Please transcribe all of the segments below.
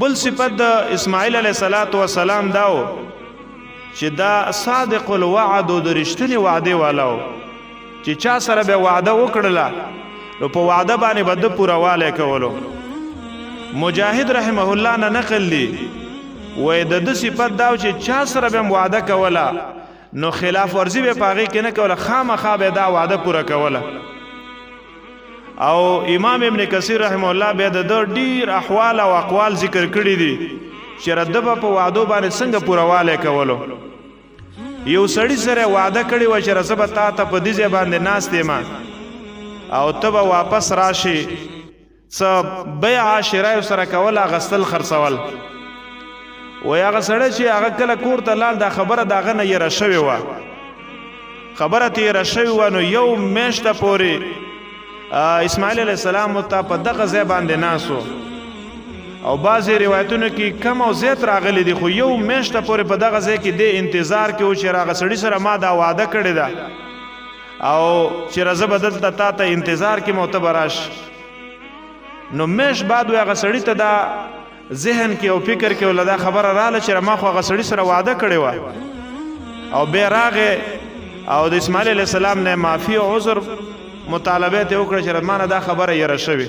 بل صفت د اسماعیل علیه السلام داو چې دا صادق الوعد د رښتینی وعده والو چې چا سره به وعده وکړله نو په وعده باندې به د پوره کولو. مجاهد رحمه الله نه نقل دی وای د صفت داو چې چا سره به وعده کوله نو خلاف ورزي به پاغي کې نه کوله، خامخا به دا وعده پوره کوله. او امام ابن کثیر رحمه الله به د ډیر احوال او اقوال ذکر کړی دي چې رد په وعدو باندې څنګه پورواله کولو. یو سړی سره وعده کړی و چې رسبه تا ته په دې باندې ناستې ما او ته به واپس راشي څه بیع شرای سره کول غسل خرڅول. و هغه سړی چې هغه کله کور ته لاړ دا خبره داغه نه یره شوی و، خبره تیره شوی و. نو یو میاشته پورې اسماعیل علیه السلام ته په دغه ځای باندې ناسو او بعضې روایتونو کې کم او زیات راغلی دي، خو یو میاشته پورې په دغه ځای کې د انتظار کې و چې هغه سړي سره ما دا وعده کړې ده او چې زه به دلته تا ته انتظار کې ته به راشي. نو میاشت بعد هغه سړي ته دا ذهن کې او فکر کې ولدا خبره رااله چې ما خو هغه سړي سره وعده کړې وه او بیا راغې او د اسماعیل علیه السلام نه معافي او عذر مطالبه ته وکړه چې مانه دا خبره یې راشوي.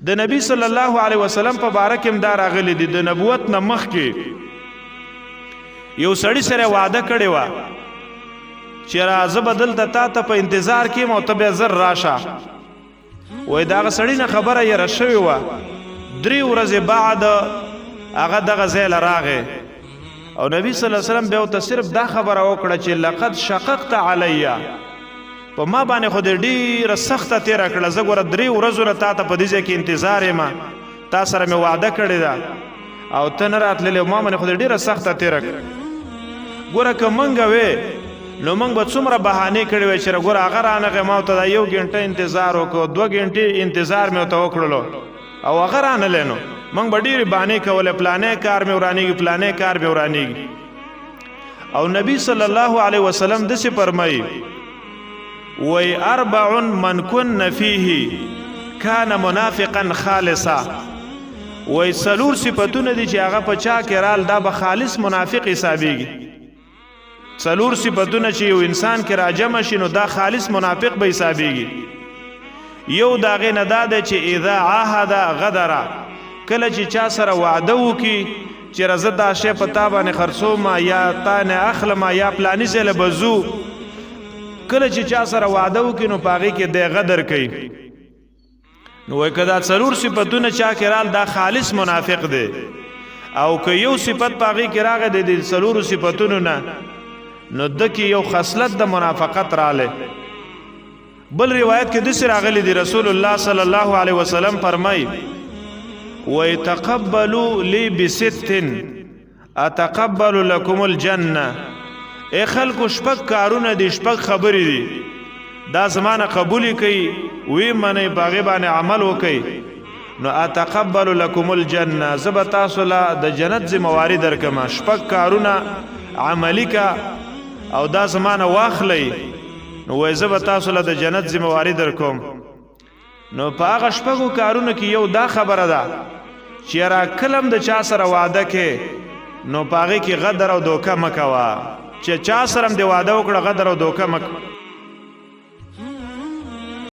د نبی صلی الله علیه وسلم په باره کې هم دا راغلی دی د نبوت نه مخکې یو سړي سره وعده کړې وه چې زه به دلته تا ته په انتظار کې یم او ته بیا زر راشه. وایي د هغه سړي نه خبره یې راشوې وه. 3 ورځې بعد هغه دغه ځای له راغې او نبی صلی الله علیه وسلم بیا ورته صرف دا خبره وکړه چې لقد شققت علیه، په ما باندې خو دې ډېره سخته تېره کړه، زه ګوره 3 ورځو نه تا ته په دې ځای کې انتظار یم، تا سره مې وعده کړې ده او ته نه راتللې، ما باندې خو دې ډېره سخته تېره کړه. ګوره که موږ وې نو موږ به څومره بهانې کړې وې چې ګوره هغه رانغې ما ورته دا 1 ګنټه انتظار وکړو، 2 ګنټې انتظار مې ورته وکړلو او هغه رانغلی نو موږ به ډېرې بهانې کولې، پلانې کار مې ورانېږي، پلانې کار مې ورانېږي. او نبی صلی الله علیه وسلم داسې فرمایي وی 4 من کن فیه کان منافقا خالصا. وی 4 صفتونه دي چې هغه په چا کې رال دا به خالص منافق حسابېږي. 4 صفتونه چې یو انسان کې راجمع شي نو دا خالص منافق به حسابېږي. یو د هغې نه دا دی چې اذا عاهد غدر، کله چې چا سره وعده وکړي چې زه دا شی په تا باندې خرڅوم یا تا نه اخلم یا پلاني ځای له به ځو، کله چې چا سره وعده وکړي نو په هغې کې دی غدر کوي. نو وایي که دا 4 صفتونه چا کې رال دا خالص منافق دی. او که یو صفت په هغې کې راغی د 4 صفتونو نه نو ده کې یو خصلت د منافقت رالی. بل روایت کې داسې راغلی دی رسول الله صلی الله علیه وسلم فرمایي وایي تقبلوا لی ب6 اتقبل لکم الجنه. ای خلکو 6 کارونه دي، 6 خبرې دي، دا زمانه قبولی کوي وی منی باغې باندې عمل وکي نو اتقبل لکم الجنه، زه به تاسو له د جنت ذمواري درکمه. 6 کارونه عملی کا او دا زمانه واخلی نو وایي زه به تاسو له د جنت ذمواري درکوم. نو په هغه 6 کارونو کې یو دا خبره ده چې را کلم د چا سره وعده کې نو په هغې کې غدر او دوکه مه کوه، چې چا سره هم دې وعده وکړه غدر او دوکه مه